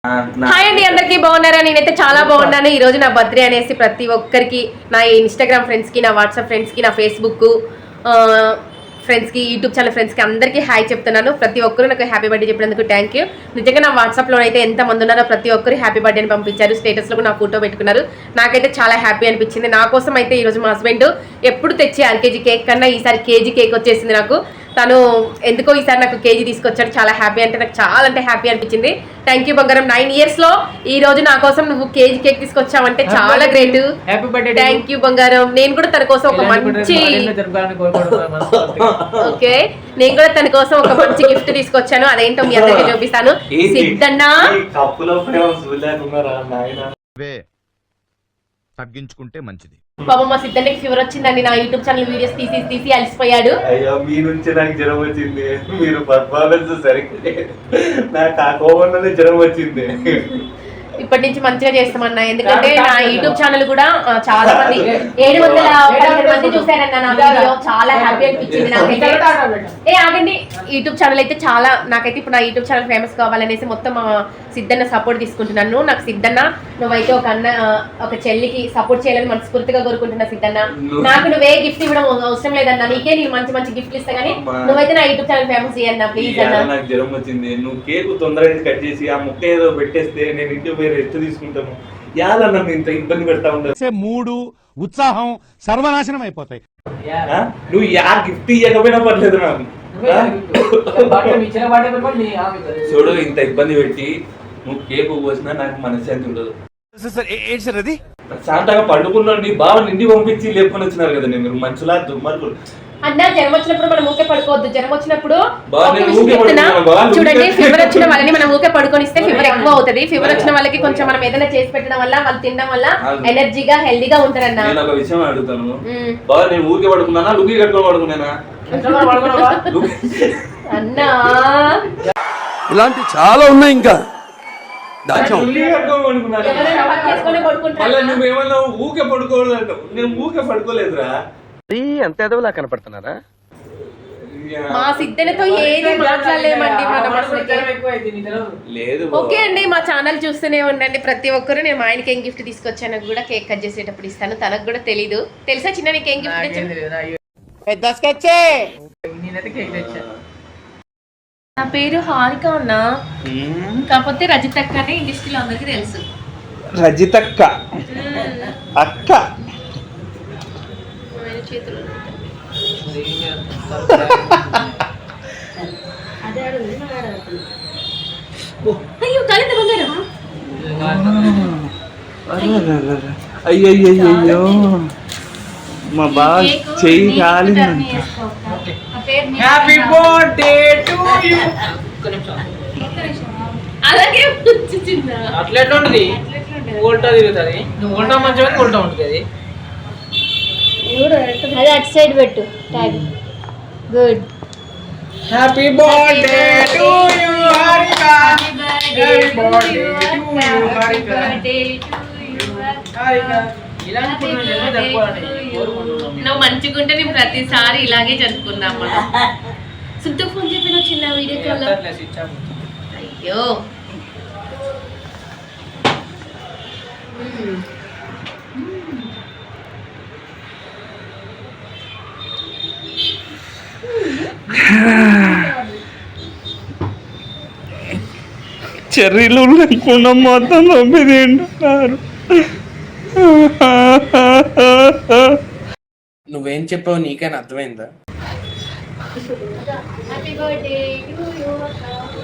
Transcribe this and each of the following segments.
Hi అండి, అందరికీ బాగున్నారా? నేనైతే చాలా బాగున్నాను. ఈ రోజు నా బర్త్డే అనేసి ప్రతి ఒక్కరికి, నా ఇన్స్టాగ్రామ్ ఫ్రెండ్స్ కి, నా వాట్సాప్ ఫ్రెండ్స్ కి, నా ఫేస్బుక్ ఫ్రెండ్స్ కి, యూట్యూబ్ ఛానల్ ఫ్రెండ్స్ కి అందరికీ హాయ్ చెప్తున్నాను. ప్రతి ఒక్కరు నాకు హ్యాపీ బర్త్డే చెప్పినందుకు థ్యాంక్ యూ. నిజంగా నా వాట్సాప్ లో అయితే ఎంత మంది ఉన్నారో ప్రతి ఒక్కరు హ్యాపీ బర్త్డే అని పంపించారు. స్టేటస్ లో నా ఫోటో పెట్టుకున్నారు. నాకైతే చాలా హ్యాపీ అనిపించింది. నా కోసం అయితే ఈ రోజు మా హస్బెండ్ ఎప్పుడు తెచ్చి అరకేజీ కేక్ కన్నా ఈసారి కేజీ కేక్ వచ్చేసింది నాకు. తను ఎందుకో ఈసారి నాకు కేజీ తీసుకొచ్చాడు. చాలా హ్యాపీ, అంటే నాకు చాలా అంటే హ్యాపీ అనిపించింది. థ్యాంక్ యూ బంగారం. 9 years లో ఈ రోజు నా కోసం నువ్వు కేజీ కేక్ తీసుకొచ్చావంటే చాలా గ్రేట్. థ్యాంక్ యూ బంగారం. నేను కూడా తన కోసం ఒక మంచి ఓకే నేను కూడా తన కోసం ఒక మంచి గిఫ్ట్ తీసుకొచ్చాను. అదేంటో మీ అందరికీ చూపిస్తాను. సిద్ధన్న తగ్గించుకుంటే మంచిది. పాప మా సిద్ధన్నకి ఫీవర్ వచ్చిందండి. నా యూట్యూబ్ ఛానల్ వీడియోస్ తీసి అలసిపోయాడు. అయ్యో మీ నుంచి నాకు జ్వరం వచ్చింది. మీరు పర్ఫార్మెన్స్ సరిగ్గా నాకు ఆ కోపంలోనే జ్వరం వచ్చింది. ఇప్పటి నుంచి మంచిగా చేస్తామన్నా. ఎందుకంటే నా యూట్యూబ్ ఛానల్ కూడా చాలా మంది 715 మంది చూసారన్న నా వీడియో. చాలా హ్యాపీ అనిపించింది నాకైతే. ఆగండి, యూట్యూబ్ ఛానల్ అయితే చాలా, నాకైతే ఇప్పుడు నా యూట్యూబ్ ఛానల్ ఫేమస్ కావాలనేసి మొత్తం సిద్ధన్న సపోర్ట్ తీసుకుంటున్నాను. నాకు సిద్ధన్న నువ్వైతే ఒక అన్న ఒక చెల్లికి సపోర్ట్ చేయాలని మనస్ఫూర్తిగా కోరుకుంటున్నా. సిద్ధన్న నాకు నువ్వే గిఫ్ట్ ఇవ్వడం అవసరం లేదన్నా. నీకే నేను మంచి మంచి గిఫ్ట్లు ఇస్తా కానీ నువ్వైతే నా యూట్యూబ్ ఛానల్ ఫేమస్ చేయన్నా ప్లీజ్ అన్న. నాకు జ్వరం వచ్చింది. నువ్వు కేక్ తొందరగా కట్ చేసి ఆ ముక్క ఏదో పెట్టేస్తే నేను ఇంటికి రెస్ట్ తీసుకుంటాము. యాదన్న ఇంత ఇబ్బంది పెడతా ఉండదు. మూడు ఉత్సాహం సర్వనాశనం అయిపోతాయి. నువ్వు యా గిఫ్ట్ ఇవ్వకపోయినా పర్లేదు నాకు. చూడు ఇంత ఇబ్బంది పెట్టి నువ్వు కేక్ పోసినా నాకు మనశ్శాంతి ఉండదు. ప్రశాంతంగా పండుకున్నాండి. బాగా నిండి పంపించి లేపుకొని వచ్చినారు కదా మీరు మంచులా దుర్మార్గులు. అన్న జ్వరం వచ్చినప్పుడు మనం ఊకే పడుకోవద్దు. జ్వరం వచ్చినప్పుడు చూడండి, ఫీవర్ వచ్చిన వాళ్ళని మనం ఊకే పడుకొనిస్తే ఫీవర్ ఎక్కువ అవుతుంది. ఫీవర్ వచ్చిన వాళ్ళకి కొంచెం మనం ఏదైనా చేసి పెట్టడం వల్ల, వాళ్ళు తినడం వల్ల ఎనర్జీగా హెల్దీగా ఉంటారన్న. నేను ఒక విషయం అడుగుతాను. బాగా నేను ఊరికే పడుకున్నానా, లుంగి కట్టుకొని పడుకున్నానా? అన్నా ఇలాంటి చాలా ఉన్నాయి. ఇంకా నువ్వేమన్నా ఊకే పడుకోవద్దు అంటావు. నేను ఊకే పడుకోలేదురా. అంత ఎదవలా కనపడుతున్నారా? మా సిద్ధనతో ఏది మాట్లాడలేమండి లేదు. ఓకే అండి, మా ఛానల్ చూస్తూనే ఉండండి ప్రతి ఒక్కరు. నేను మా ఆయనకి ఏం గిఫ్ట్ తీసుకొచ్చాను కూడా కేక్ కట్ చేసేటప్పుడు ఇస్తాను. తనకు కూడా తెలీదు. తెలుసా చిన్న నీకు ఏం గిఫ్ట్ నా పేరు హారిక అన్నా, కాకపోతే రజితక్క అని ఇండస్ట్రీలో అందరికి తెలుసు. రజితక్క అక్క చేతులు అయ్యో కాలింద బంగారం. అయ్యో మా బాగా చెయ్యి కాలింది. Happy birthday to you. అలాగే చిన్న అట్లా ఉంటుంది. ఉల్టా తిరుగుతుంది. నువ్వు ఉల్టా మంచిగా ఉల్టా ఉంటుంది. అది అటు సైడ్ పెట్టు tag. Good. Happy birthday to you Harika. Happy birthday to you Harika. Harika ఇలాంటి నువ్వు మంచిగా ఉంటే నేను ప్రతిసారి ఇలాగే జరుపుకున్నాం మనం. సుంతో ఫోన్ చెప్పిన చిన్న వీడియో కాల్. అయ్యో చెర్రీలు లేకుండా మొత్తం నొప్పి తింటున్నారు. నువ్వేం చెప్పావు నీకైనా అర్థమైందా?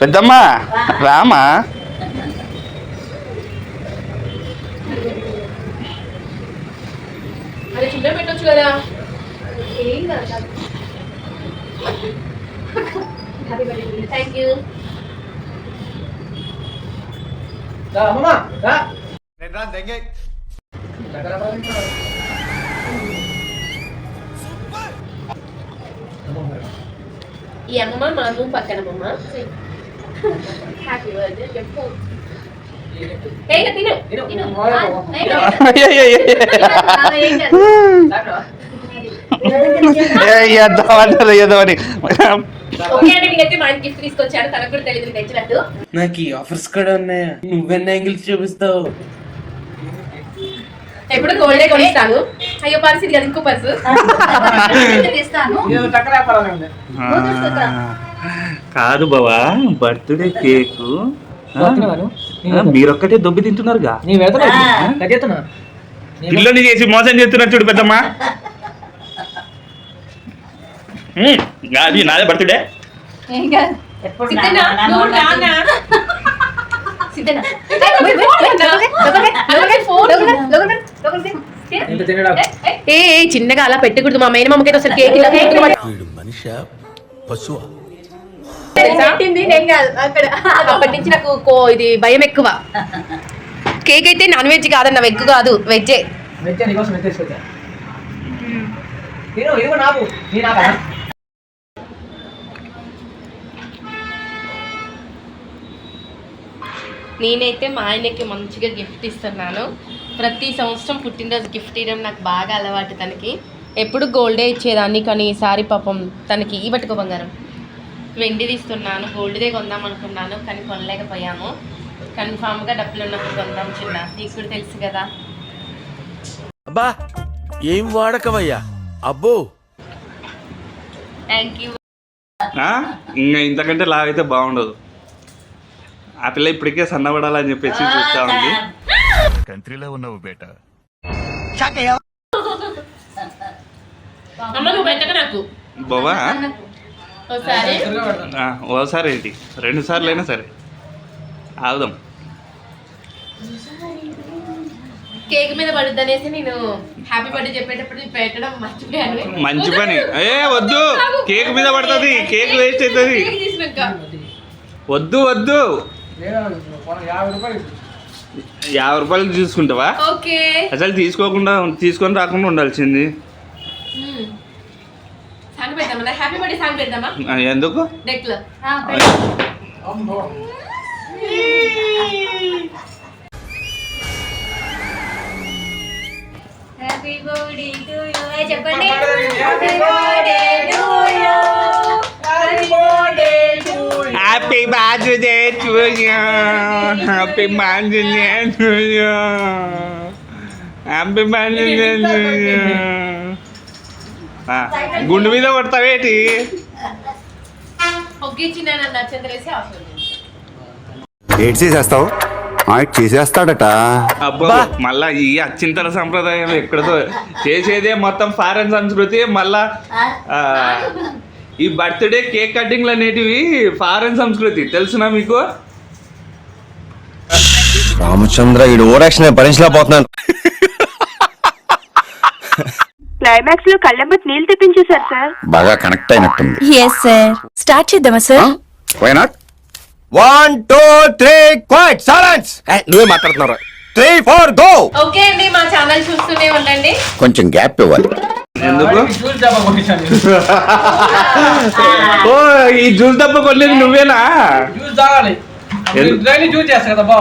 పెద్దమ్మా రామా. అది చిన్న పెట్టొచ్చు కదా. ఏం కాదు. Happy birthday. Thank you. అమ్మా ఈ అమ్మమ్మ మా రూమ్ పక్కన అమ్మమ్మ. హ్యాపీ బర్త్డే చెప్పు. ఎద్దమని ఓకే అండి, నేనైతే మా ఆయన గిఫ్ట్ తీసుకొచ్చాను, తనకు కూడా తెలియదు మీకు తెచ్చినట్టు. నాకు ఈ ఆఫర్స్ కూడా ఉన్నాయా? నువ్వెన్ని యాంగిల్స్ చూపిస్తావు? ఎప్పుడు గోల్డే కొనిస్తాను. అయ్యో పర్స్ ఇది కదా, ఇంకో పర్సు తీస్తాను. ఇది చక్కెర వ్యాపారం ఉంది. కాదు బావా, బర్త్డే కేకు వస్తున్నాను. మీరొక్కటే దొబ్బి తింటున్నారుగా. నీ వెళ్తున్నా కట్టేస్తున్నా. పిల్లని చేసి మోసం చేస్తున్నారు చూడు పెద్దమ్మా. అది నాదే బర్త్డే. ఏం కాదు. సిద్ధనా? నువ్వు రానా? సిద్ధనా? ఇంత తినడా? ఏ చిన్నగా అలా పెట్టకూడదు, మా మేన మమ్మకైతే అసలు కేక్ ఇలా పెట్టింది నేను కాదు అక్కడ. అప్పటి నుంచి నాకు ఇది భయం ఎక్కువ. కేక్ అయితే నాన్ వెజ్ కాదన్న, వెగ్ కాదు, వెజ్జే. మెచ్చా నీకోసం మెచ్చ తీసుకొచ్చా. తిను, ఇదిగో నాకు. నీ నాకా? నేనైతే మా ఆయనకి మంచిగా గిఫ్ట్ ఇస్తున్నాను. ప్రతి సంవత్సరం పుట్టినరోజు గిఫ్ట్ ఇవ్వడం నాకు బాగా అలవాటు. తనకి ఎప్పుడు గోల్డే ఇచ్చేదాన్ని, కానీ ఈసారి పాపం తనకి ఈ బట్టుకో బంగారం వెండిది ఇస్తున్నాను. గోల్డ్దే కొందాం అనుకున్నాను, కానీ కొనలేకపోయాము. కన్ఫామ్గా డబ్బులు ఉన్నప్పుడు కొందాం చిన్న, నీకు కూడా తెలుసు కదా. అబ్బా ఏం వాడకవయ్యా అబ్బో. Thank you. ఇంకా ఇంతకంటే లాగైతే బాగుండదు. ఆ పిల్ల ఇప్పటికే సన్నబడాలని చెప్పేసి చూస్తా ఉంది. కంట్రీలో ఉన్నావు బేట. అమ్మ నువ్వు పెట్టక నాకు బావా ఒకసారి. ఓసారి ఏంటి 2 సార్లు అయినా సరే ఆగుదాం. కేక్ మీద పడుద్ది అనేసి నేను హ్యాపీ బర్త్డే చెప్పేటప్పుడు పెట్టడం మర్చిపోయాను. మంచి పని. వద్దు, కేక్ మీద పడుతుంది, కేక్ వేస్ట్ అవుతుంది. కేక్ తీసినాక వద్దు వద్దు. 50 రూపాయలు చూసుకుంటావా? ఓకే. అసలు తీసుకొని రాకుండా ఉండాల్సింది. సాంగ్ పెడదామా? హ్యాపీ బర్త్డే సాంగ్ పెడదామా? ఎందుకు? డెక్ లో హ్యాపీ బర్త్డే టు యు. చెప్పండి. Happy birthday to you. Happy birthday to you. Happy birthday to you. Happy birthday to you. Happy birthday to you. గుండు మీద పడతావేటి? ఓకే చిన్న, నన్ను నచ్చందరేసి అవసరం ఏడ్ చేసేస్తావు చేసేస్తాడట. అబ్బా మళ్ళా ఈ అచ్చింతల సంప్రదాయం ఎక్కడతో చేసేదే మొత్తం ఫారెన్ సంస్కృతి. మళ్ళా ఈ బర్త్డే కేక్ కటింగ్లు అనేటివి ఫారెన్ సంస్కృతి, తెలుసునా మీకు? రామచంద్ర ఈ ఓవరాక్షన్ భరించలేకపోతున్నాను. క్లైమాక్స్ లో కళ్ళెంబట్ నీళ్ళు తెప్పించేశారు సార్. బాగా కనెక్ట్ అయినట్టుంది. Yes sir. స్టార్ట్ చేద్దామా sir? Why not? 1 2 3 quite silence. నువ్వే మాట్లాడుతున్నారా? 3 4 గో. ఓకే అండి, మా ఛానల్ చూస్తూనే ఉండండి. కొంచెం గ్యాప్ ఇవ్వాలి. ఎందుకు? జ్యూస్ డబ్బా కొట్టించాను. ఓ ఈ జ్యూస్ డబ్బా కొనేది నువ్వేనా? జ్యూస్ తాగాలి. డైలీ జ్యూస్ చేస్తా కదా బా.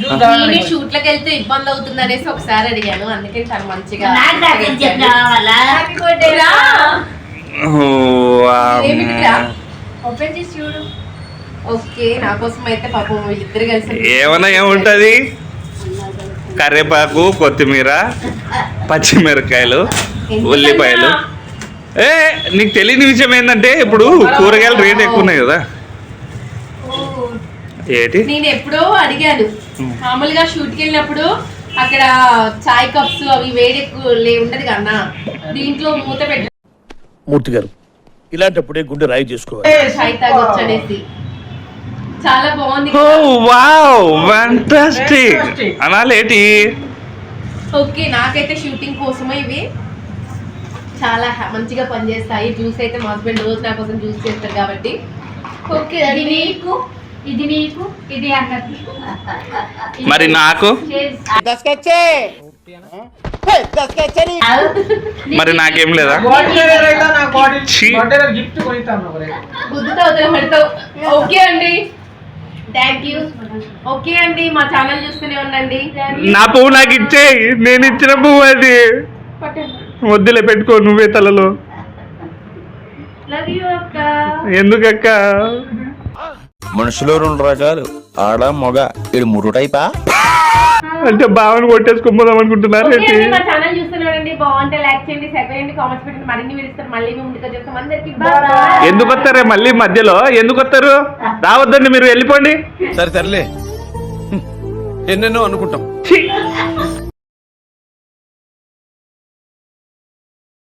జ్యూస్ తాగాలి. నేను షూట్లకు వెళ్తే ఇబ్బంది అవుతుంది అనేసి ఒకసారి అడిగాను, అందుకే తను మంచిగా హ్యాపీ బర్త్డే రా. ఏమిటిరా? ఓపెన్ చేసి చూడు. ఓకే, నా కోసం అయితే పాపం వీళ్ళిద్దరు కలిసి ఏమన్నా ఏముంటది? కరివేపాకు, కొత్తిమీర, పచ్చిమిరకాయలు, ఉల్లిపాయలు. నీకు తెలియని విషయం ఏంటంటే ఇప్పుడు కూరగాయలు రేట్ ఎక్కువ ఉన్నాయి కదా. ఏంటి? నేను ఎప్పుడో అడిగాను, మామూలుగా షూట్కి వెళ్ళినప్పుడు అక్కడ చాయ్ కప్స్ అవి వేడి ఉండదు కన్నా, దీంట్లో మూత పెట్టి మూర్తి గారు ఇలాంటప్పుడే గుండె రాయి చేసుకోవాలి. చాయ్ తాగొచ్చు అనేసి చాలా బాగుంది. వావ్ ఫ్యాంటాస్టిక్ అనాలేటి. ఓకే, నాకైతే షూటింగ్ కోసమే ఇవి చాలా మంచిగా పనిచేస్తాయి. జ్యూస్ అయితే మా హస్బెండ్ రోజు నా కోసం జ్యూస్ చేస్తారు కాబట్టి. ఓకే, ఇది నీకు, ఇది నీకు, ఇది అన్నది. మరి నాకు మరి నాకేం లేదా? గిఫ్ట్ కొనిస్తాను. గుద్దుతో వదిలిపెడతావు. ఓకే అండి, థ్యాంక్ యూ. ఓకే అండి, మా ఛానల్ చూస్తూనే ఉండండి. నా పువ్వు నాకు ఇచ్చేయి, నేను ఇచ్చిన పువ్వు అది. వద్దులే, పెట్టుకో నువ్వే తలలో. లవ్ యూ అక్క. ఎందుకక్క? మనుషులు 2 రకాలు, ఆడ మగ. ఇది 3 టైపా? అంటే బావని కొట్టేసుకుపోదాం అనుకుంటున్నారు ఓకే ఏంటి? అండి, మా ఛానల్ చూస్తున్నారండి, బాగుంటే లైక్ చేయండి, షేర్ చేయండి, కామెంట్స్ పెట్టండి, మరిన్ని వీడియోస్ మళ్ళీ మేము ముందుకు వచ్చేస్తాం. అందరికి బాయ్. ఎందుకు వస్తారే మళ్ళీ మధ్యలో? ఎందుకు వస్తారు? రావద్దండి, మీరు వెళ్ళిపోండి. సరే తరలే, ఎన్నెన్నో అనుకుంటాం. ఛీ!